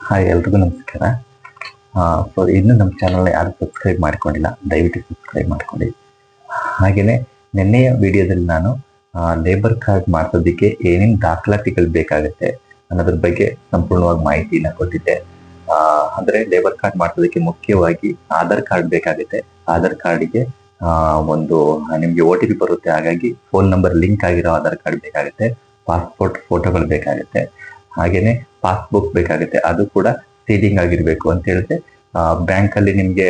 Hi, ಎಲ್ರಿಗೂ ನಮಸ್ಕಾರ. ಇನ್ನು ನಮ್ಮ ಚಾನಲ್ನ ಯಾರು ಸಬ್ಸ್ಕ್ರೈಬ್ ಮಾಡ್ಕೊಂಡಿಲ್ಲ, ದಯವಿಟ್ಟು ಸಬ್ಸ್ಕ್ರೈಬ್ ಮಾಡ್ಕೊಳ್ಳಿ. ಹಾಗೆಯೇ ನಿನ್ನೆಯ ವಿಡಿಯೋದಲ್ಲಿ ನಾನು ಲೇಬರ್ ಕಾರ್ಡ್ ಮಾಡಿಸೋದಕ್ಕೆ ಏನೇನು ದಾಖಲಾತಿಗಳು ಬೇಕಾಗುತ್ತೆ ಅನ್ನೋದ್ರ ಬಗ್ಗೆ ಸಂಪೂರ್ಣವಾಗಿ ಮಾಹಿತಿನ ಕೊಟ್ಟಿದ್ದೆ. ಅಂದರೆ ಲೇಬರ್ ಕಾರ್ಡ್ ಮಾಡಿಸೋದಕ್ಕೆ ಮುಖ್ಯವಾಗಿ ಆಧಾರ್ ಕಾರ್ಡ್ ಬೇಕಾಗುತ್ತೆ. ಆಧಾರ್ ಕಾರ್ಡಿಗೆ ಒಂದು ನಿಮಗೆ OTP ಬರುತ್ತೆ. ಹಾಗಾಗಿ ಫೋನ್ ನಂಬರ್ ಲಿಂಕ್ ಆಗಿರೋ ಆಧಾರ್ ಕಾರ್ಡ್ ಬೇಕಾಗುತ್ತೆ. ಪಾಸ್ಪೋರ್ಟ್ ಫೋಟೋಗಳು ಬೇಕಾಗುತ್ತೆ. ಹಾಗೇನೆ ಪಾಸ್ಬುಕ್ ಬೇಕಾಗುತ್ತೆ. ಅದು ಕೂಡ ಸೀಡಿಂಗ್ ಆಗಿರ್ಬೇಕು ಅಂತ ಹೇಳಿದ್ರೆ ಬ್ಯಾಂಕಲ್ಲಿ ನಿಮ್ಗೆ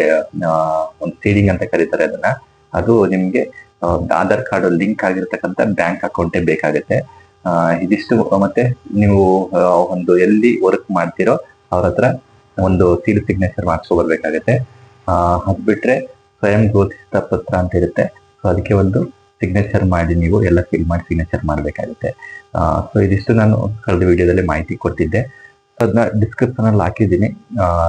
ಒಂದು ಸೀಡಿಂಗ್ ಅಂತ ಕರೀತಾರೆ ಅದನ್ನ. ಅದು ನಿಮ್ಗೆ ಆಧಾರ್ ಕಾರ್ಡ್ ಲಿಂಕ್ ಆಗಿರ್ತಕ್ಕಂಥ ಬ್ಯಾಂಕ್ ಅಕೌಂಟೇ ಬೇಕಾಗುತ್ತೆ. ಇದಿಷ್ಟು. ಮತ್ತೆ ನೀವು ಒಂದು ಎಲ್ಲಿ ವರ್ಕ್ ಮಾಡ್ತಿರೋ ಅವ್ರ ಹತ್ರ ಒಂದು ಸೀಲ್ ಸಿಗ್ನೇಚರ್ ಮಾಡ್ಸ್ಕೊಬರ್ಬೇಕಾಗುತ್ತೆ. ಅದ್ ಬಿಟ್ರೆ ಸ್ವಯಂ ಘೋಷಿತ ಪತ್ರ ಅಂತ ಇರುತ್ತೆ. ಸೊ ಅದಕ್ಕೆ ಒಂದು ಸಿಗ್ನೇಚರ್ ಮಾಡಿ ನೀವು ಎಲ್ಲ ಫಿಲ್ ಮಾಡಿ ಸಿಗ್ನೇಚರ್ ಮಾಡಬೇಕಾಗುತ್ತೆ. ಸೊ ಇದಿಷ್ಟು ನಾನು ಕಳೆದ ವಿಡಿಯೋದಲ್ಲಿ ಮಾಹಿತಿ ಕೊಟ್ಟಿದ್ದೆ. ಅದನ್ನ ಡಿಸ್ಕ್ರಿಪ್ಷನ್ ಅಲ್ಲಿ ಹಾಕಿದ್ದೀನಿ.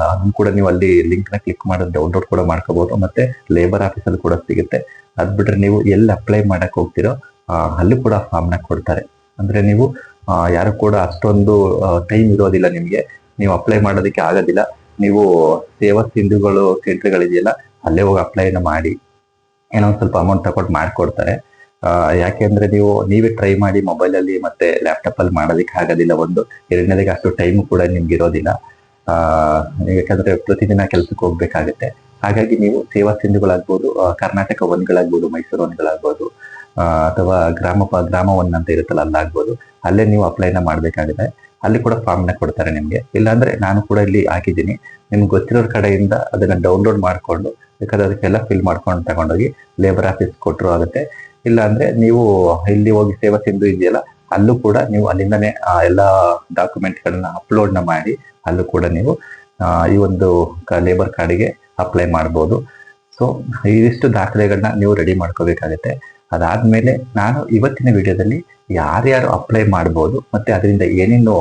ಅದನ್ನು ಕೂಡ ನೀವು ಅಲ್ಲಿ ಲಿಂಕ್ ನ ಕ್ಲಿಕ್ ಮಾಡೋದು ಡೌನ್ಲೋಡ್ ಕೂಡ ಮಾಡ್ಕೋಬಹುದು. ಮತ್ತೆ ಲೇಬರ್ ಆಫೀಸಲ್ಲಿ ಕೂಡ ಸಿಗುತ್ತೆ. ಅದ್ ಬಿಟ್ರೆ ನೀವು ಎಲ್ಲಿ ಅಪ್ಲೈ ಮಾಡಕ್ ಹೋಗ್ತಿರೋ ಅಲ್ಲೂ ಕೂಡ ಫಾರ್ಮ್ ನ ಕೊಡ್ತಾರೆ. ಅಂದ್ರೆ ನೀವು ಯಾರು ಕೂಡ ಅಷ್ಟೊಂದು ಟೈಮ್ ಇರೋದಿಲ್ಲ ನಿಮ್ಗೆ, ನೀವು ಅಪ್ಲೈ ಮಾಡೋದಕ್ಕೆ ಆಗೋದಿಲ್ಲ. ನೀವು ಸೇವಾ ಸಿಂಧುಗಳು ಸೆಂಟರ್ಗಳಿದೆಯಲ್ಲ, ಅಲ್ಲೇ ಹೋಗಿ ಅಪ್ಲೈನ ಮಾಡಿ ಏನೋ ಒಂದು ಸ್ವಲ್ಪ ಅಮೌಂಟ್ ತಗೊಂಡು ಮಾಡ್ಕೊಡ್ತಾರೆ. ಯಾಕೆಂದ್ರೆ ನೀವೇ ಟ್ರೈ ಮಾಡಿ ಮೊಬೈಲಲ್ಲಿ ಮತ್ತೆ ಲ್ಯಾಪ್ಟಾಪ್ ಅಲ್ಲಿ ಮಾಡೋದಕ್ಕೆ ಆಗೋದಿಲ್ಲ. ಒಂದು ಎರಡನೇದಾಗಿ ಅಷ್ಟು ಟೈಮ್ ಕೂಡ ನಿಮ್ಗೆ ಇರೋದಿಲ್ಲ. ಯಾಕಂದ್ರೆ ಪ್ರತಿದಿನ ಕೆಲಸಕ್ಕೆ ಹೋಗ್ಬೇಕಾಗುತ್ತೆ. ಹಾಗಾಗಿ ನೀವು ಸೇವಾ ಸಿಂಧುಗಳಾಗ್ಬೋದು, ಕರ್ನಾಟಕ ಒನ್ಗಳಾಗ್ಬೋದು, ಮೈಸೂರು ಒನ್ಗಳಾಗ್ಬೋದು, ಅಥವಾ ಗ್ರಾಮ ಒನ್ ಅಂತ ಇರುತ್ತಲ್ಲ ಅಲ್ಲಾಗ್ಬೋದು, ಅಲ್ಲೇ ನೀವು ಅಪ್ಲೈನ ಮಾಡ್ಬೇಕಾಗುತ್ತೆ. ಅಲ್ಲಿ ಕೂಡ ಫಾರ್ಮ್ ನ ಕೊಡ್ತಾರೆ ನಿಮ್ಗೆ. ಇಲ್ಲಾಂದ್ರೆ ನಾನು ಕೂಡ ಇಲ್ಲಿ ಹಾಕಿದ್ದೀನಿ, ನಿಮ್ಗೆ ಗೊತ್ತಿರೋರ್ ಕಡೆಯಿಂದ ಅದನ್ನ ಡೌನ್ಲೋಡ್ ಮಾಡ್ಕೊಂಡು ಬೇಕಾದ್ರೆ ಅದಕ್ಕೆಲ್ಲ ಫಿಲ್ ಮಾಡ್ಕೊಂಡು ತಗೊಂಡೋಗಿ ಲೇಬರ್ ಆಫೀಸ್ ಕೊಟ್ಟರು ಆಗುತ್ತೆ. ಇಲ್ಲ ಅಂದ್ರೆ ನೀವು ಇಲ್ಲಿ ಹೋಗಿ ಸೇವಾ ಸಿಂಧು ಇದೆಯಲ್ಲ, ಅಲ್ಲೂ ಕೂಡ ನೀವು ಅಲ್ಲಿಂದನೇ ಎಲ್ಲ ಡಾಕ್ಯುಮೆಂಟ್ಗಳನ್ನ ಅಪ್ಲೋಡ್ನ ಮಾಡಿ ಅಲ್ಲೂ ಕೂಡ ನೀವು ಈ ಒಂದು ಲೇಬರ್ ಕಾರ್ಡಿಗೆ ಅಪ್ಲೈ ಮಾಡ್ಬೋದು. ಸೊ ಇದಿಷ್ಟು ದಾಖಲೆಗಳನ್ನ ನೀವು ರೆಡಿ ಮಾಡ್ಕೋಬೇಕಾಗುತ್ತೆ. ಅದಾದ್ಮೇಲೆ ನಾನು ಇವತ್ತಿನ ವಿಡಿಯೋದಲ್ಲಿ ಯಾರ್ಯಾರು ಅಪ್ಲೈ ಮಾಡ್ಬೋದು ಮತ್ತೆ ಅದರಿಂದ ಏನೇನು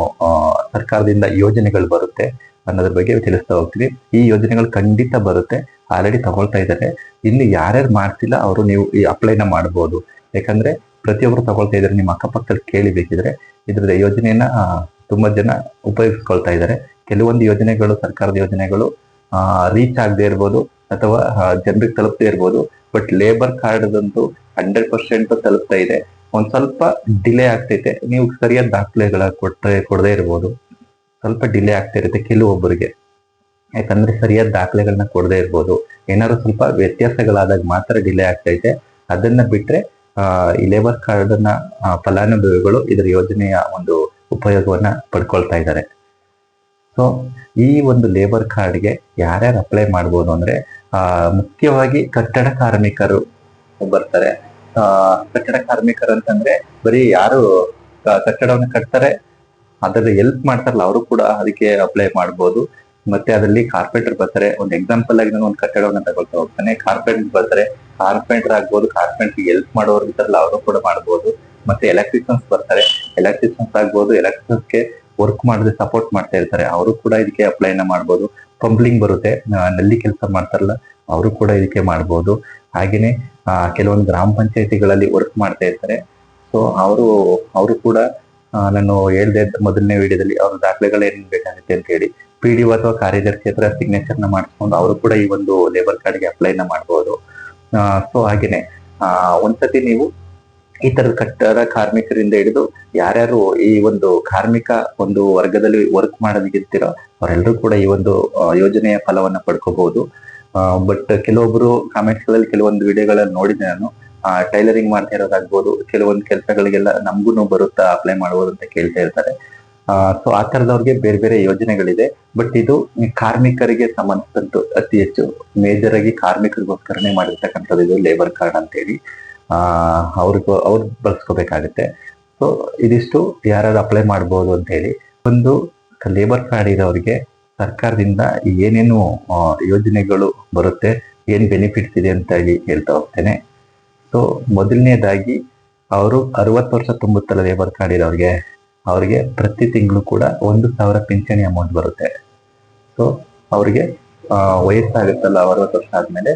ಸರ್ಕಾರದಿಂದ ಯೋಜನೆಗಳು ಬರುತ್ತೆ ಅನ್ನೋದ್ರ ಬಗ್ಗೆ ತಿಳಿಸ್ತಾ ಹೋಗ್ತೀವಿ. ಈ ಯೋಜನೆಗಳು ಖಂಡಿತ ಬರುತ್ತೆ, ಆಲ್ರೆಡಿ ತಗೊಳ್ತಾ ಇದ್ದಾರೆ. ಇನ್ನು ಯಾರ್ಯಾರು ಮಾಡ್ತಿಲ್ಲ ಅವರು ನೀವು ಈ ಅಪ್ಲೈನ ಮಾಡ್ಬೋದು. ಯಾಕಂದ್ರೆ ಪ್ರತಿಯೊಬ್ರು ತಗೊಳ್ತಾ ಇದ್ದಾರೆ. ನಿಮ್ಮ ಅಕ್ಕಪಕ್ಕದಲ್ಲಿ ಕೇಳಿ ಬೇಕಿದ್ರೆ ಇದ್ರದ ಯೋಜನೆಯನ್ನ ತುಂಬಾ ಜನ ಉಪಯೋಗಿಸ್ಕೊಳ್ತಾ ಇದ್ದಾರೆ. ಕೆಲವೊಂದು ಯೋಜನೆಗಳು, ಸರ್ಕಾರದ ಯೋಜನೆಗಳು ರೀಚ್ ಆಗದೆ ಇರ್ಬೋದು ಅಥವಾ ಜನರಿಗೆ ತಲುಪದೇ ಇರ್ಬೋದು. ಬಟ್ ಲೇಬರ್ ಕಾರ್ಡ್ದಂತೂ 100% ತಲುಪ್ತಾ ಇದೆ. ಒಂದ್ ಸ್ವಲ್ಪ ಡಿಲೇ ಆಗ್ತೈತೆ. ನೀವು ಸರಿಯಾದ ದಾಖಲೆಗಳ ಕೊಡದೇ ಇರ್ಬೋದು. ಸ್ವಲ್ಪ ಡಿಲೇ ಆಗ್ತಾ ಇರುತ್ತೆ ಕೆಲವೊಬ್ಬರಿಗೆ. ಯಾಕಂದ್ರೆ ಸರಿಯಾದ ದಾಖಲೆಗಳನ್ನ ಕೊಡದೇ ಇರ್ಬೋದು. ಏನಾದ್ರು ಸ್ವಲ್ಪ ವ್ಯತ್ಯಾಸಗಳಾದಾಗ ಮಾತ್ರ ಡಿಲೇ ಆಗ್ತೈತೆ. ಅದನ್ನ ಬಿಟ್ರೆ ಈ ಲೇಬರ್ ಕಾರ್ಡ್ ಅನ್ನ ಫಲಾನುಭವಿಗಳು ಇದರ ಯೋಜನೆಯ ಒಂದು ಉಪಯೋಗವನ್ನ ಪಡ್ಕೊಳ್ತಾ ಇದ್ದಾರೆ. ಸೊ ಈ ಒಂದು ಲೇಬರ್ ಕಾರ್ಡ್ಗೆ ಯಾರ್ಯಾರು ಅಪ್ಲೈ ಮಾಡ್ಬೋದು ಅಂದ್ರೆ ಮುಖ್ಯವಾಗಿ ಕಟ್ಟಡ ಕಾರ್ಮಿಕರು ಬರ್ತಾರೆ. ಕಟ್ಟಡ ಕಾರ್ಮಿಕರು ಅಂತಂದ್ರೆ ಬರೀ ಯಾರು ಕಟ್ಟಡವನ್ನು ಕಟ್ತಾರೆ ಅದರಲ್ಲಿ ಹೆಲ್ಪ್ ಮಾಡ್ತಾರಲ್ಲ ಅವರು ಕೂಡ ಅದಕ್ಕೆ ಅಪ್ಲೈ ಮಾಡ್ಬೋದು. ಮತ್ತೆ ಅದರಲ್ಲಿ ಕಾರ್ಪೆಂಟರ್ ಬರ್ತಾರೆ. ಒಂದು ಎಕ್ಸಾಂಪಲ್ ಆಗಿ ನಾನು ಒಂದು ಕಟ್ಟಡವನ್ನ ತಗೊಳ್ತಾ ಹೋಗ್ತಾನೆ. ಕಾರ್ಪೆಂಟರ್ ಬರ್ತಾರೆ, ಕಾರ್ಪೆಂಟರ್ ಆಗ್ಬೋದು, ಕಾರ್ಪೆಂಟರ್ ಹೆಲ್ಪ್ ಮಾಡೋರು ಇರ್ತಾರಲ್ಲ ಅವರು ಕೂಡ ಮಾಡ್ಬೋದು. ಮತ್ತೆ ಎಲೆಕ್ಟ್ರಿಷಿಯನ್ಸ್ ಬರ್ತಾರೆ, ಎಲೆಕ್ಟ್ರಿಷಿಯನ್ಸ್ ಆಗ್ಬೋದು, ಎಲೆಕ್ಟ್ರಿಷಿಯನ್ಸ್ಗೆ ವರ್ಕ್ ಮಾಡದೆ ಸಪೋರ್ಟ್ ಮಾಡ್ತಾ ಇರ್ತಾರೆ, ಅವರು ಕೂಡ ಇದಕ್ಕೆ ಅಪ್ಲೈನ ಮಾಡ್ಬೋದು. ಪಂಪ್ಲಿಂಗ್ ಬರುತ್ತೆ, ನಲ್ಲಿ ಕೆಲಸ ಮಾಡ್ತಾರಲ್ಲ ಅವರು ಕೂಡ ಇದಕ್ಕೆ ಮಾಡ್ಬೋದು. ಹಾಗೇನೆ ಕೆಲವೊಂದು ಗ್ರಾಮ ಪಂಚಾಯತಿಗಳಲ್ಲಿ ವರ್ಕ್ ಮಾಡ್ತಾ ಇರ್ತಾರೆ. ಸೊ ಅವರು ಕೂಡ ನಾನು ಹೇಳ್ದೆ ಮೊದಲನೇ ವಿಡಿಯೋದಲ್ಲಿ ಅವ್ರ ದಾಖಲೆಗಳು ಏನ್ ಬೇಕಾಗುತ್ತೆ ಅಂತ ಹೇಳಿ PDO ಅಥವಾ ಕಾರ್ಯದರ್ಶಿ ಹತ್ರ ಸಿಗ್ನೇಚರ್ ನ ಮಾಡಿಸ್ಕೊಂಡು ಅವರು ಕೂಡ ಈ ಒಂದು ಲೇಬರ್ ಕಾರ್ಡ್ಗೆ ಅಪ್ಲೈನ ಮಾಡ್ಬೋದು. ಸೊ ಹಾಗೇನೆ ಒಂದ್ಸತಿ ನೀವು ಈ ತರದ ಕಟ್ಟಡ ಕಾರ್ಮಿಕರಿಂದ ಹಿಡಿದು ಯಾರ್ಯಾರು ಈ ಒಂದು ಕಾರ್ಮಿಕ ಒಂದು ವರ್ಗದಲ್ಲಿ ವರ್ಕ್ ಮಾಡೋದಕ್ಕಿರ್ತಿರೋ ಅವರೆಲ್ಲರೂ ಕೂಡ ಈ ಒಂದು ಯೋಜನೆಯ ಫಲವನ್ನ ಪಡ್ಕೋಬಹುದು. ಬಟ್ ಕೆಲವೊಬ್ರು ಕಾಮೆಂಟ್ಸ್ ಗಳಲ್ಲಿ ಕೆಲವೊಂದು ವಿಡಿಯೋಗಳಲ್ಲಿ ನೋಡಿದೆ ನಾನು, ಟೈಲರಿಂಗ್ ಮಾಡ್ತಾ ಇರೋದಾಗ್ಬೋದು, ಕೆಲವೊಂದು ಕೆಲಸಗಳಿಗೆಲ್ಲ ನಮ್ಗೂ ಬರುತ್ತಾ ಅಪ್ಲೈ ಮಾಡ್ಬೋದು ಅಂತ ಕೇಳ್ತಾ ಇರ್ತಾರೆ. ಸೊ ಆ ತರದವ್ರಿಗೆ ಬೇರೆ ಬೇರೆ ಯೋಜನೆಗಳಿದೆ. ಬಟ್ ಇದು ಕಾರ್ಮಿಕರಿಗೆ ಸಂಬಂಧಿಸಿದಂತ ಅತಿ ಹೆಚ್ಚು ಮೇಜರ್ ಆಗಿ ಕಾರ್ಮಿಕರಿಗೋಸ್ಕರನೇ ಮಾಡಿರ್ತಕ್ಕಂಥದ್ದು ಇದು ಲೇಬರ್ ಕಾರ್ಡ್ ಅಂತ ಹೇಳಿ ಅವ್ರು ಬಳಸ್ಕೋಬೇಕಾಗುತ್ತೆ. ಸೊ ಇದಿಷ್ಟು ಯಾರು ಅಪ್ಲೈ ಮಾಡ್ಬೋದು ಅಂತ ಹೇಳಿ. ಒಂದು ಲೇಬರ್ ಕಾರ್ಡ್ ಇರೋರಿಗೆ ಸರ್ಕಾರದಿಂದ ಏನೇನು ಯೋಜನೆಗಳು ಬರುತ್ತೆ, ಏನ್ ಬೆನಿಫಿಟ್ಸ್ ಇದೆ ಅಂತ ಹೇಳಿ ಹೇಳ್ತಾ ಹೋಗ್ತೇನೆ. ಸೊ ಮೊದಲನೇದಾಗಿ ಅವರು 60 ವರ್ಷ ತುಂಬುತ್ತಲ್ಲ ಲೇಬರ್ ಕಾರ್ಡ್ ಇರೋರಿಗೆ, ಅವ್ರಿಗೆ ಪ್ರತಿ ತಿಂಗಳು ಕೂಡ 1,000 ಪಿಂಚಣಿ ಅಮೌಂಟ್ ಬರುತ್ತೆ. ಸೊ ಅವ್ರಿಗೆ ವಯಸ್ಸಾಗುತ್ತಲ್ಲ 60 ವರ್ಷ ಆದ್ಮೇಲೆ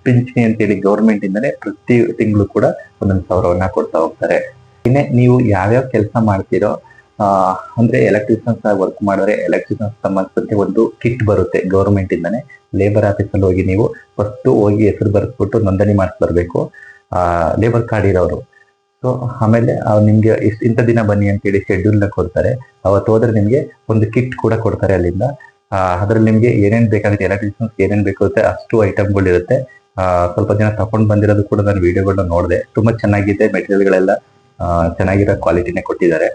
ಪಿಂಚಣಿ ಅಂತೇಳಿ ಗೌರ್ಮೆಂಟ್ ಇಂದಾನೆ ಪ್ರತಿ ತಿಂಗಳು ಕೂಡ 1,000 ಕೊಡ್ತಾ ಹೋಗ್ತಾರೆ. ಇನ್ನೇ ನೀವು ಯಾವ್ಯಾವ ಕೆಲಸ ಮಾಡ್ತೀರೋ ಅಂದ್ರೆ ಎಲೆಕ್ಟ್ರಿಷಿಯನ್ಸ್ ಆಗಿ ವರ್ಕ್ ಮಾಡಿದ್ರೆ ಎಲೆಕ್ಟ್ರಿಷಿಯನ್ಸ್ ಸಂಬಂಧಿಸಿದಂತೆ ಒಂದು ಕಿಟ್ ಬರುತ್ತೆ ಗೌರ್ಮೆಂಟ್ ಇಂದಾನೆ. ಲೇಬರ್ ಆಫೀಸಲ್ಲಿ ಹೋಗಿ ನೀವು ಫಸ್ಟ್ ಹೋಗಿ ಹೆಸರು ಬರೆಸ್ಬಿಟ್ಟು ನೋಂದಣಿ ಮಾಡಿಸಿ ಬರಬೇಕು ಲೇಬರ್ ಕಾರ್ಡ್ ಇರೋರು. ಸೊ ಆಮೇಲೆ ನಿಮ್ಗೆ ಇಂಥ ದಿನ ಬನ್ನಿ ಅಂತೇಳಿ ಶೆಡ್ಯೂಲ್ ನ ಕೊಡ್ತಾರೆ. ಅವತ್ತು ಹೋದ್ರೆ ನಿಮ್ಗೆ ಒಂದು ಕಿಟ್ ಕೂಡ ಕೊಡ್ತಾರೆ ಅಲ್ಲಿಂದ. ಅದ್ರಲ್ಲಿ ನಿಮ್ಗೆ ಏನೇನ್ ಬೇಕಾಗುತ್ತೆ ಎಲೆಕ್ಟ್ರಿಷಿಯನ್ಸ್ ಏನೇನ್ ಬೇಕಾಗುತ್ತೆ ಅಷ್ಟು ಐಟಮ್ಗಳು ಇರುತ್ತೆ. ಸ್ವಲ್ಪ ಜನ ತಗೊಂಡ್ ಬಂದಿರೋದು ಕೂಡ ನಾನು ವಿಡಿಯೋಗಳನ್ನ ನೋಡಿದೆ, ತುಂಬಾ ಚೆನ್ನಾಗಿದೆ. ಮೆಟೀರಿಯಲ್ಗಳೆಲ್ಲ ಚೆನ್ನಾಗಿರೋ ಕ್ವಾಲಿಟಿನೇ ಕೊಟ್ಟಿದ್ದಾರೆ.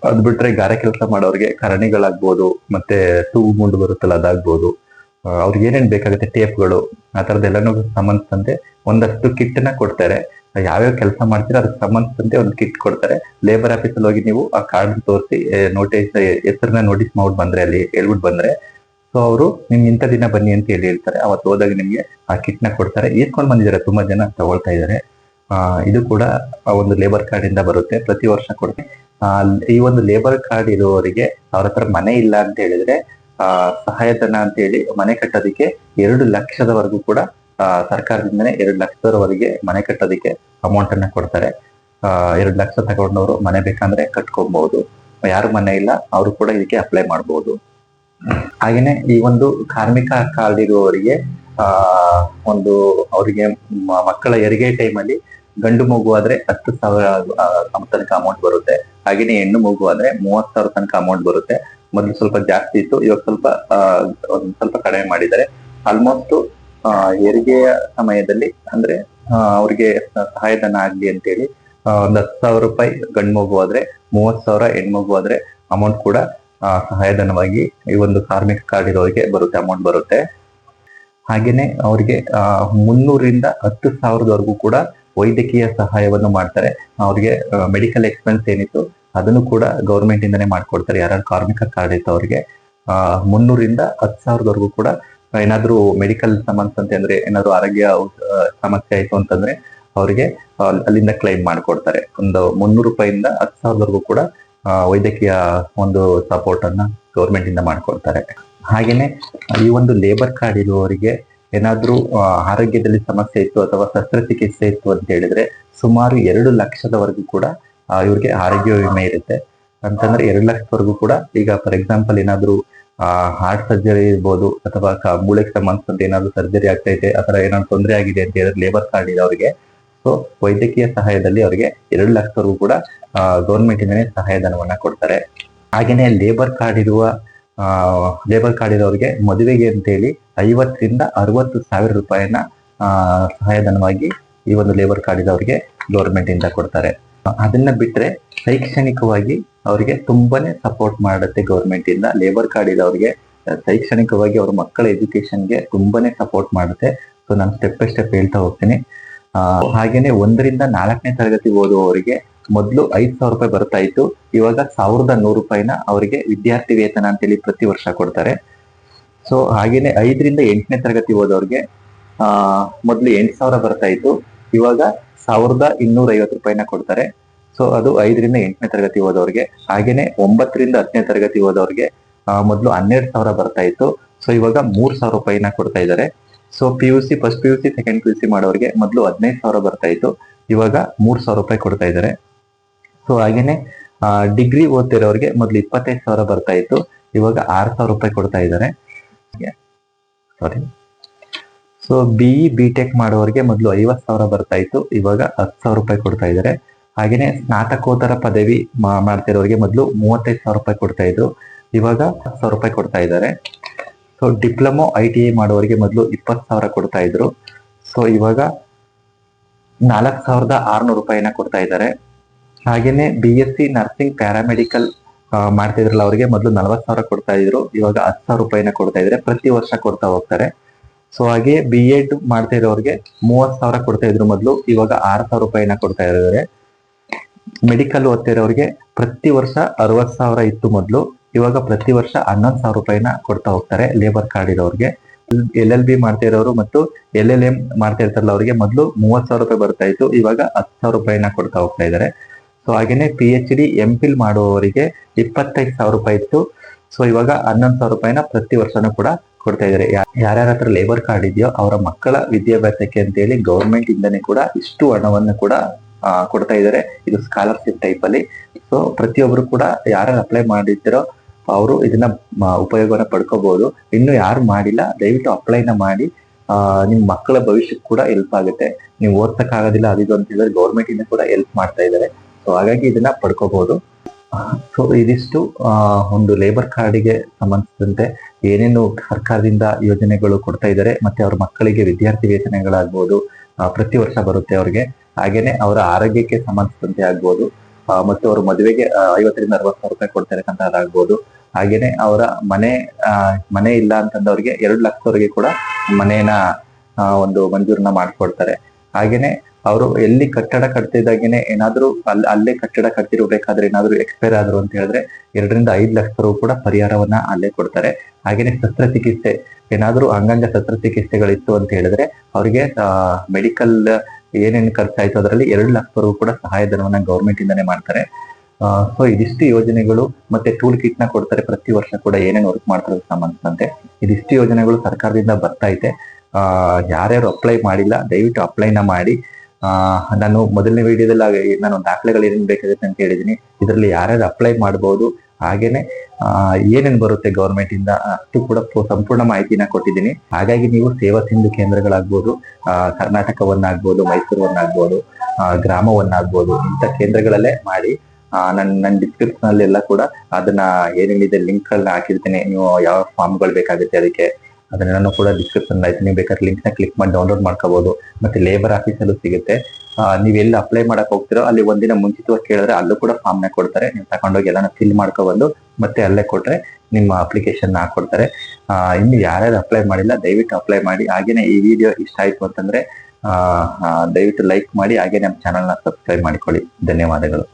ಅದ್ ಬಿಟ್ರೆ ಗಾರೆ ಕೆಲಸ ಮಾಡೋರಿಗೆ ಕರಣಿಗಳಾಗ್ಬೋದು, ಮತ್ತೆ ತೂಗು ಮುಂಡು ಬರುತ್ತಲ್ಲ ಅದಾಗ್ಬೋದು, ಅವ್ರಿಗೆ ಏನೇನ್ ಬೇಕಾಗುತ್ತೆ ಟೇಪ್ಗಳು ಆ ತರದ್ದೆಲ್ಲನೂ ಸಂಬಂಧಿಸಿದಂತೆ ಒಂದಷ್ಟು ಕಿಟ್ ನ ಕೊಡ್ತಾರೆ. ಯಾವ್ಯಾವ ಕೆಲಸ ಮಾಡ್ತೀರಾ ಅದಕ್ಕೆ ಸಂಬಂಧಿಸಿದಂತೆ ಒಂದು ಕಿಟ್ ಕೊಡ್ತಾರೆ. ಲೇಬರ್ ಆಫೀಸಲ್ಲಿ ಹೋಗಿ ನೀವು ಆ ಕಾರ್ಡ್ ತೋರಿಸಿ ನೋಟಿಸ್ ಹೆಸರನ್ನ ನೋಟಿಸ್ ಮಾಡ್ಬಿಟ್ಟು ಬಂದ್ರೆ, ಅಲ್ಲಿ ಹೇಳ್ಬಿಟ್ಟು ಬಂದ್ರೆ, ಸೊ ಅವರು ನಿಮ್ಗೆ ಇಂಥ ದಿನ ಬನ್ನಿ ಅಂತ ಹೇಳ್ತಾರೆ. ಅವತ್ತು ಹೋದಾಗ ನಿಮ್ಗೆ ಆ ಕಿಟ್ ನ ಕೊಡ್ತಾರೆ. ಈಸ್ಕೊಂಡ್ ಬಂದಿದ್ದಾರೆ, ತುಂಬಾ ಜನ ತಗೊಳ್ತಾ ಇದ್ದಾರೆ. ಇದು ಕೂಡ ಒಂದು ಲೇಬರ್ ಕಾರ್ಡ್ ಇಂದ ಬರುತ್ತೆ, ಪ್ರತಿ ವರ್ಷ ಕೊಡ್ತೀನಿ. ಈ ಒಂದು ಲೇಬರ್ ಕಾರ್ಡ್ ಇರುವವರಿಗೆ ಅವ್ರ ಹತ್ರ ಮನೆ ಇಲ್ಲ ಅಂತ ಹೇಳಿದ್ರೆ ಸಹಾಯಧನ ಅಂತ ಹೇಳಿ ಮನೆ ಕಟ್ಟೋದಿಕ್ಕೆ 2 ಲಕ್ಷದವರೆಗೂ ಕೂಡ ಸರ್ಕಾರದಿಂದನೇ 2 ಲಕ್ಷದವರೆಗೆ ಮನೆ ಕಟ್ಟೋದಿಕ್ಕೆ ಅಮೌಂಟ್ ಅನ್ನ ಕೊಡ್ತಾರೆ. 2 ಲಕ್ಷ ತಗೊಂಡವರು ಮನೆ ಬೇಕಂದ್ರೆ ಕಟ್ಕೊಬಹುದು. ಯಾರು ಮನೆ ಇಲ್ಲ ಅವರು ಕೂಡ ಇದಕ್ಕೆ ಅಪ್ಲೈ ಮಾಡಬಹುದು. ಹಾಗೇನೆ ಈ ಒಂದು ಕಾರ್ಮಿಕ ಕಾರ್ಡ್ ಇರುವವರಿಗೆ ಒಂದು ಅವರಿಗೆ ಮಕ್ಕಳ ಹೆರಿಗೆ ಟೈಮಲ್ಲಿ ಗಂಡು ಮಗು ಆದ್ರೆ 10,000 ತನಕ ಅಮೌಂಟ್ ಬರುತ್ತೆ. ಹಾಗೇನೆ ಹೆಣ್ಣು ಮಗು ಆದ್ರೆ 30,000 ತನಕ ಅಮೌಂಟ್ ಬರುತ್ತೆ. ಮೊದಲು ಸ್ವಲ್ಪ ಜಾಸ್ತಿ ಇತ್ತು, ಇವಾಗ ಸ್ವಲ್ಪ ಕಡಿಮೆ ಮಾಡಿದ್ದಾರೆ. ಆಲ್ಮೋಸ್ಟ್ ಹೆರಿಗೆಯ ಸಮಯದಲ್ಲಿ ಅಂದ್ರೆ ಅವ್ರಿಗೆ ಸಹಾಯಧನ ಆಗ್ಲಿ ಅಂತೇಳಿ ಒಂದ್ 10,000 ರೂಪಾಯಿ ಗಂಡು ಮಗು ಆದ್ರೆ, 30,000 ಹೆಣ್ಮಗು ಆದ್ರೆ ಅಮೌಂಟ್ ಕೂಡ ಸಹಾಯಧನವಾಗಿ ಈ ಒಂದು ಕಾರ್ಮಿಕ ಕಾರ್ಡ್ ಇರೋರಿಗೆ ಬರುತ್ತೆ, ಅಮೌಂಟ್ ಬರುತ್ತೆ. ಹಾಗೇನೆ ಅವ್ರಿಗೆ 300ರಿಂದ 10,000ದವರೆಗೂ ಕೂಡ ವೈದ್ಯಕೀಯ ಸಹಾಯವನ್ನು ಮಾಡ್ತಾರೆ. ಅವ್ರಿಗೆ ಮೆಡಿಕಲ್ ಎಕ್ಸ್ಪೆನ್ಸ್ ಏನಿತ್ತು ಅದನ್ನು ಕೂಡ ಗೌರ್ಮೆಂಟ್ ಇಂದಾನೆ ಮಾಡ್ಕೊಡ್ತಾರೆ. ಯಾರು ಕಾರ್ಮಿಕ ಕಾರ್ಡ್ ಇತ್ತು ಅವ್ರಿಗೆ 300ರಿಂದ 10,000ದವರೆಗೂ ಕೂಡ ಏನಾದ್ರು ಮೆಡಿಕಲ್ ಸಂಬಂಧಿಸಿದಂತೆ ಅಂದ್ರೆ ಏನಾದ್ರು ಆರೋಗ್ಯ ಸಮಸ್ಯೆ ಆಯ್ತು ಅಂತಂದ್ರೆ ಅವ್ರಿಗೆ ಅಲ್ಲಿಂದ ಕ್ಲೈಮ್ ಮಾಡ್ಕೊಡ್ತಾರೆ. ಒಂದು 300 ರೂಪಾಯಿಂದ 10,000ದವರೆಗೂ ಕೂಡ ವೈದ್ಯಕೀಯ ಒಂದು ಸಪೋರ್ಟ್ ಅನ್ನ ಗೌರ್ಮೆಂಟ್ ಇಂದ ಮಾಡ್ಕೊಡ್ತಾರೆ. ಹಾಗೇನೆ ಈ ಒಂದು ಲೇಬರ್ ಕಾರ್ಡ್ ಇರುವವರಿಗೆ ಏನಾದ್ರೂ ಆರೋಗ್ಯದಲ್ಲಿ ಸಮಸ್ಯೆ ಇತ್ತು ಅಥವಾ ಶಸ್ತ್ರಚಿಕಿತ್ಸೆ ಇತ್ತು ಅಂತ ಹೇಳಿದ್ರೆ ಸುಮಾರು 2 ಲಕ್ಷದವರೆಗೂ ಕೂಡ ಇವ್ರಿಗೆ ಆರೋಗ್ಯ ವಿಮೆ ಇರುತ್ತೆ. ಅಂತಂದ್ರೆ 2 ಲಕ್ಷದವರೆಗೂ ಕೂಡ ಈಗ ಫಾರ್ ಎಕ್ಸಾಂಪಲ್ ಏನಾದ್ರು ಹಾರ್ಟ್ ಸರ್ಜರಿ ಇರ್ಬೋದು ಅಥವಾ ಮೂಳೆಗೆ ಸಂಬಂಧಿಸಿದಂತೆ ಏನಾದ್ರು ಸರ್ಜರಿ ಆಗ್ತೈತೆ ಆತರ ಏನಾದ್ರು ತೊಂದರೆ ಆಗಿದೆ ಅಂತ ಹೇಳಿದ್ರೆ ಲೇಬರ್ ಕಾರ್ಡ್ ಇದೆ ಅವರಿಗೆ, ಸೊ ವೈದ್ಯಕೀಯ ಸಹಾಯದಲ್ಲಿ ಅವರಿಗೆ 2 ಲಕ್ಷದವರೆಗೂ ಕೂಡ ಗೌರ್ಮೆಂಟ್ ಇಂದನೇ ಸಹಾಯಧನವನ್ನ ಕೊಡ್ತಾರೆ. ಹಾಗೇನೆ ಲೇಬರ್ ಕಾರ್ಡ್ ಇರೋರಿಗೆ ಮದುವೆಗೆ ಅಂತೇಳಿ 50ರಿಂದ 60,000 ರೂಪಾಯಿನ ಸಹಾಯಧನವಾಗಿ ಈ ಒಂದು ಲೇಬರ್ ಕಾರ್ಡ್ ಇರೋರಿಗೆ ಗೌರ್ಮೆಂಟ್ ಇಂದ ಕೊಡ್ತಾರೆ. ಅದನ್ನ ಬಿಟ್ರೆ ಶೈಕ್ಷಣಿಕವಾಗಿ ಅವರಿಗೆ ತುಂಬಾನೇ ಸಪೋರ್ಟ್ ಮಾಡುತ್ತೆ ಗೌರ್ಮೆಂಟ್ ಇಂದ. ಲೇಬರ್ ಕಾರ್ಡ್ ಇರೋರಿಗೆ ಶೈಕ್ಷಣಿಕವಾಗಿ ಅವ್ರ ಮಕ್ಕಳ ಎಜುಕೇಶನ್ಗೆ ತುಂಬಾನೇ ಸಪೋರ್ಟ್ ಮಾಡುತ್ತೆ. ಸೊ ನಾನು ಸ್ಟೆಪ್ ಬೈ ಸ್ಟೆಪ್ ಹೇಳ್ತಾ ಹೋಗ್ತೀನಿ. ಹಾಗೇನೆ 1ರಿಂದ 4ನೇ ತರಗತಿ ಓದುವವರಿಗೆ ಮೊದಲು 5,000 ರೂಪಾಯಿ ಬರ್ತಾ ಇತ್ತು, ಇವಾಗ 1,100 ರೂಪಾಯಿನ ಅವರಿಗೆ ವಿದ್ಯಾರ್ಥಿ ವೇತನ ಅಂತೇಳಿ ಪ್ರತಿ ವರ್ಷ ಕೊಡ್ತಾರೆ. ಸೊ ಹಾಗೇನೆ 5ರಿಂದ 8ನೇ ತರಗತಿ ಓದೋರಿಗೆ ಮೊದಲು 8,000 ಬರ್ತಾ ಇತ್ತು, ಇವಾಗ 1,250 ರೂಪಾಯಿನ ಕೊಡ್ತಾರೆ. ಸೊ ಅದು 5ರಿಂದ 8ನೇ ತರಗತಿ ಓದೋರಿಗೆ. ಹಾಗೇನೆ 9ರಿಂದ 10ನೇ ತರಗತಿ ಓದೋರಿಗೆ ಮೊದಲು 12,000 ಬರ್ತಾ ಇತ್ತು, ಸೊ ಇವಾಗ 3,000 ರೂಪಾಯಿನ ಕೊಡ್ತಾ ಇದ್ದಾರೆ. So PUC first PUC second PUC ಮಾಡೋರಿಗೆ ಮೊದಲು 15,000 ಬರ್ತಾ ಇತ್ತು, ಇವಾಗ 3,000 ರೂಪಾಯಿ ಕೊಡ್ತಾ ಇದ್ದಾರೆ. ಸೊ ಹಾಗೇನೆ ಡಿಗ್ರಿ ಓದ್ತಿರೋರಿಗೆ ಮೊದಲು 25,000 ಬರ್ತಾ ಇತ್ತು, ಇವಾಗ 6,000 ರೂಪಾಯಿ ಕೊಡ್ತಾ ಇದ್ದಾರೆ. ಸಾರಿ. ಸೊ BE BTech ಮಾಡೋರಿಗೆ ಮೊದಲು 50,000 ಬರ್ತಾ ಇತ್ತು, ಇವಾಗ 10,000 ರೂಪಾಯಿ ಕೊಡ್ತಾ ಇದ್ದಾರೆ. ಹಾಗೇನೆ ಸ್ನಾತಕೋತ್ತರ ಪದವಿ ಮಾಡ್ತಿರೋರಿಗೆ ಮೊದಲು 35,000 ರೂಪಾಯಿ ಕೊಡ್ತಾ ಇದ್ರು, ಇವಾಗ 10,000 ರೂಪಾಯಿ ಕೊಡ್ತಾ ಇದ್ದಾರೆ. ಸೊ ಡಿಪ್ಲೊಮೊ ITI ಮಾಡೋರಿಗೆ ಮೊದಲು 20,000 ಕೊಡ್ತಾ ಇದ್ರು, ಸೊ ಇವಾಗ 4,600 ರೂಪಾಯಿನ ಕೊಡ್ತಾ ಇದ್ದಾರೆ. ಹಾಗೇನೆ BSc ನರ್ಸಿಂಗ್ ಪ್ಯಾರಾಮೆಡಿಕಲ್ ಮಾಡ್ತಿದ್ರಲ್ಲ ಅವರಿಗೆ ಮೊದಲು 40,000 ಕೊಡ್ತಾ ಇದ್ರು, ಇವಾಗ 10,000 ರೂಪಾಯಿನ ಕೊಡ್ತಾ ಇದ್ದಾರೆ. ಪ್ರತಿ ವರ್ಷ ಕೊಡ್ತಾ ಹೋಗ್ತಾರೆ. ಸೊ ಹಾಗೆ B.Ed ಮಾಡ್ತಾ ಇರೋರಿಗೆ 30,000 ಕೊಡ್ತಾ ಇದ್ರು ಮೊದಲು, ಇವಾಗ 6,000 ರೂಪಾಯಿನ ಕೊಡ್ತಾ ಇದ್ದಾರೆ. ಮೆಡಿಕಲ್ ಓದ್ತಿರೋರಿಗೆ ಪ್ರತಿ ವರ್ಷ 60,000 ಇತ್ತು ಮೊದಲು, ಇವಾಗ ಪ್ರತಿ ವರ್ಷ 11,000 ರೂಪಾಯಿನ ಕೊಡ್ತಾ ಹೋಗ್ತಾರೆ ಲೇಬರ್ ಕಾರ್ಡ್ ಇರೋರಿಗೆ. LLB ಮಾಡ್ತಾ ಇರೋರು ಮತ್ತು LLM ಮಾಡ್ತಾ ಇರ್ತಾರಲ್ಲ ಅವರಿಗೆ ಮೊದಲು 30,000 ರೂಪಾಯಿ ಬರ್ತಾ ಇತ್ತು, ಇವಾಗ 10,000 ರೂಪಾಯಿನ ಕೊಡ್ತಾ ಹೋಗ್ತಾ ಇದ್ದಾರೆ. ಸೊ ಹಾಗೇನೆ PhD MPhil ಮಾಡುವವರಿಗೆ 25,000 ರೂಪಾಯಿ ಇತ್ತು, ಸೊ ಇವಾಗ 11,000 ರೂಪಾಯಿನ ಪ್ರತಿ ವರ್ಷನೂ ಕೂಡ ಕೊಡ್ತಾ ಇದ್ದಾರೆ. ಯಾರ್ಯಾರ ಹತ್ರ ಲೇಬರ್ ಕಾರ್ಡ್ ಇದೆಯೋ ಅವರ ಮಕ್ಕಳ ವಿದ್ಯಾಭ್ಯಾಸಕ್ಕೆ ಅಂತ ಹೇಳಿ ಗೌರ್ಮೆಂಟ್ ಇಂದನೇ ಕೂಡ ಇಷ್ಟು ಹಣವನ್ನು ಕೂಡ ಕೊಡ್ತಾ ಇದ್ದಾರೆ. ಇದು ಸ್ಕಾಲರ್ಶಿಪ್ ಟೈಪ್ ಅಲ್ಲಿ. ಸೊ ಪ್ರತಿಯೊಬ್ರು ಕೂಡ ಯಾರು ಅಪ್ಲೈ ಮಾಡಿರ್ತೀರೋ ಅವರು ಇದನ್ನ ಉಪಯೋಗನ ಪಡ್ಕೋಬಹುದು. ಇನ್ನು ಯಾರು ಮಾಡಿಲ್ಲ ದಯವಿಟ್ಟು ಅಪ್ಲೈನ ಮಾಡಿ. ನಿಮ್ ಮಕ್ಕಳ ಭವಿಷ್ಯಕ್ಕೆ ಕೂಡ ಹೆಲ್ಪ್ ಆಗುತ್ತೆ. ನೀವು ಓದ್ಸಕ್ ಆಗೋದಿಲ್ಲ ಅದು ಅಂತ ಹೇಳಿದ್ರೆ ಗೌರ್ಮೆಂಟ್ ಇಂದ ಕೂಡ ಹೆಲ್ಪ್ ಮಾಡ್ತಾ ಇದ್ದಾರೆ. ಸೊ ಹಾಗಾಗಿ ಇದನ್ನ ಪಡ್ಕೋಬಹುದು. ಸೊ ಇದಿಷ್ಟು ಒಂದು ಲೇಬರ್ ಕಾರ್ಡಿಗೆ ಸಂಬಂಧಿಸಿದಂತೆ ಏನೇನು ಸರ್ಕಾರದಿಂದ ಯೋಜನೆಗಳು ಕೊಡ್ತಾ ಇದ್ದಾರೆ, ಮತ್ತೆ ಅವ್ರ ಮಕ್ಕಳಿಗೆ ವಿದ್ಯಾರ್ಥಿ ವೇತನಗಳಾಗ್ಬೋದು, ಪ್ರತಿ ವರ್ಷ ಬರುತ್ತೆ ಅವ್ರಿಗೆ. ಹಾಗೇನೆ ಅವರ ಆರೋಗ್ಯಕ್ಕೆ ಸಂಬಂಧಿಸಿದಂತೆ ಆಗ್ಬೋದು, ಮತ್ತು ಅವ್ರ ಮದುವೆಗೆ 50,000 ರಿಂದ 60,000 ರೂಪಾಯಿ ಕೊಡ್ತಾ ಅದಾಗ್ಬೋದು. ಹಾಗೇನೆ ಅವರ ಮನೆ ಇಲ್ಲ ಅಂತಂದವ್ರಿಗೆ 2 ಲಕ್ಷದವರೆಗೆ ಕೂಡ ಮನೇನ ಒಂದು ಮಂಜೂರನ್ನ ಮಾಡ್ಕೊಡ್ತಾರೆ. ಹಾಗೇನೆ ಅವರು ಎಲ್ಲಿ ಕಟ್ಟಡ ಕಟ್ತಿದ್ದಾಗೇನೆ ಏನಾದ್ರು ಅಲ್ಲೇ ಕಟ್ಟಡ ಕಟ್ಟಿರ್ಬೇಕಾದ್ರೆ ಏನಾದ್ರು ಎಕ್ಸ್ಪೈರ್ ಆದ್ರು ಅಂತ ಹೇಳಿದ್ರೆ 2 ರಿಂದ 5 ಲಕ್ಷವರೆಗೂ ಕೂಡ ಪರಿಹಾರವನ್ನ ಅಲ್ಲೇ ಕೊಡ್ತಾರೆ. ಹಾಗೇನೆ ಶಸ್ತ್ರಚಿಕಿತ್ಸೆ ಏನಾದ್ರು ಅಂಗಾಂಗ ಶಸ್ತ್ರಚಿಕಿತ್ಸೆಗಳಿತ್ತು ಅಂತ ಹೇಳಿದ್ರೆ ಅವ್ರಿಗೆ ಮೆಡಿಕಲ್ ಏನೇನು ಖರ್ಚಾಯ್ತು ಅದರಲ್ಲಿ 2 ಲಕ್ಷವರೆಗೂ ಕೂಡ ಸಹಾಯಧನವನ್ನ ಗೌರ್ಮೆಂಟ್ ಇಂದಾನೆ ಮಾಡ್ತಾರೆ. ಸೊ ಇದಿಷ್ಟು ಯೋಜನೆಗಳು ಮತ್ತೆ ಟೂಲ್ ಕಿಟ್ ನ ಕೊಡ್ತಾರೆ ಪ್ರತಿ ವರ್ಷ ಕೂಡ ಏನೇನು ವರ್ಕ್ ಮಾಡ್ತಾರೆ ಸಂಬಂಧಿಸಿದಂತೆ. ಇದಿಷ್ಟು ಯೋಜನೆಗಳು ಸರ್ಕಾರದಿಂದ ಬರ್ತಾ ಇದೆ. ಯಾರ್ಯಾರು ಅಪ್ಲೈ ಮಾಡಿಲ್ಲ ದಯವಿಟ್ಟು ಅಪ್ಲೈನ ಮಾಡಿ. ನಾನು ಮೊದಲನೇ ವಿಡಿಯೋದಲ್ಲಿ ನಾನು ದಾಖಲೆಗಳು ಏನೇನು ಬೇಕಾಗುತ್ತೆ ಅಂತ ಹೇಳಿದೀನಿ. ಇದರಲ್ಲಿ ಯಾರ್ಯಾರು ಅಪ್ಲೈ ಮಾಡಬಹುದು, ಹಾಗೇನೆ ಏನೇನು ಬರುತ್ತೆ ಗೌರ್ಮೆಂಟ್ ಇಂದ ಅಷ್ಟು ಕೂಡ ಸಂಪೂರ್ಣ ಮಾಹಿತಿನ ಕೊಟ್ಟಿದ್ದೀನಿ. ಹಾಗಾಗಿ ನೀವು ಸೇವಾ ಸಿಂಧು ಕೇಂದ್ರಗಳಾಗ್ಬೋದು, ಕರ್ನಾಟಕವನ್ನಾಗ್ಬೋದು, ಮೈಸೂರವನ್ನಾಗ್ಬೋದು, ಗ್ರಾಮವನ್ನಾಗ್ಬೋದು, ಇಂಥ ಕೇಂದ್ರಗಳಲ್ಲೇ ಮಾಡಿ. ನನ್ನ ಡಿಸ್ಕ್ರಿಪ್ಷನ್ ಅಲ್ಲಿ ಎಲ್ಲ ಕೂಡ ಅದನ್ನ ಏನೇನಿದೆ ಲಿಂಕ್ ಗಳನ್ನ ಹಾಕಿರ್ತೀನಿ. ನೀವು ಯಾವ ಫಾರ್ಮ್ಗಳು ಬೇಕಾಗುತ್ತೆ ಅದಕ್ಕೆ ಅದನ್ನೆಲ್ಲ ಕೂಡ ಡಿಸ್ಕ್ರಿಪ್ಷನ್ ಆಯ್ತು. ನೀವು ಬೇಕಾದ್ರೆ ಲಿಂಕ್ ನ ಕ್ಲಿಕ್ ಮಾಡಿ ಡೌನ್ಲೋಡ್ ಮಾಡ್ಕೋಬಹುದು. ಮತ್ತೆ ಲೇಬರ್ ಆಫೀಸಲ್ಲೂ ಸಿಗುತ್ತೆ. ನೀವು ಎಲ್ಲಿ ಅಪ್ಲೈ ಮಾಡಕ್ ಹೋಗ್ತಿರೋ ಅಲ್ಲಿ ಒಂದಿನ ಮುಂಚಿತವಾಗಿ ಕೇಳಿದ್ರೆ ಅಲ್ಲೂ ಕೂಡ ಫಾರ್ಮ್ ನ ಕೊಡ್ತಾರೆ. ನೀವು ತಗೊಂಡೋಗಿ ಎಲ್ಲಾನ ಫಿಲ್ ಮಾಡ್ಕೊಬಂದು ಮತ್ತೆ ಅಲ್ಲೇ ಕೊಟ್ರೆ ನಿಮ್ಮ ಅಪ್ಲಿಕೇಶನ್ ಹಾಕೊಡ್ತಾರೆ. ಇನ್ನು ಯಾರ್ಯಾರು ಅಪ್ಲೈ ಮಾಡಿಲ್ಲ ದಯವಿಟ್ಟು ಅಪ್ಲೈ ಮಾಡಿ. ಹಾಗೇನೆ ಈ ವಿಡಿಯೋ ಇಷ್ಟ ಆಯ್ತು ಅಂತಂದ್ರೆ ದಯವಿಟ್ಟು ಲೈಕ್ ಮಾಡಿ. ಹಾಗೆ ನಮ್ಮ ಚಾನಲ್ ನ ಸಬ್ಸ್ಕ್ರೈಬ್ ಮಾಡಿಕೊಳ್ಳಿ. ಧನ್ಯವಾದಗಳು.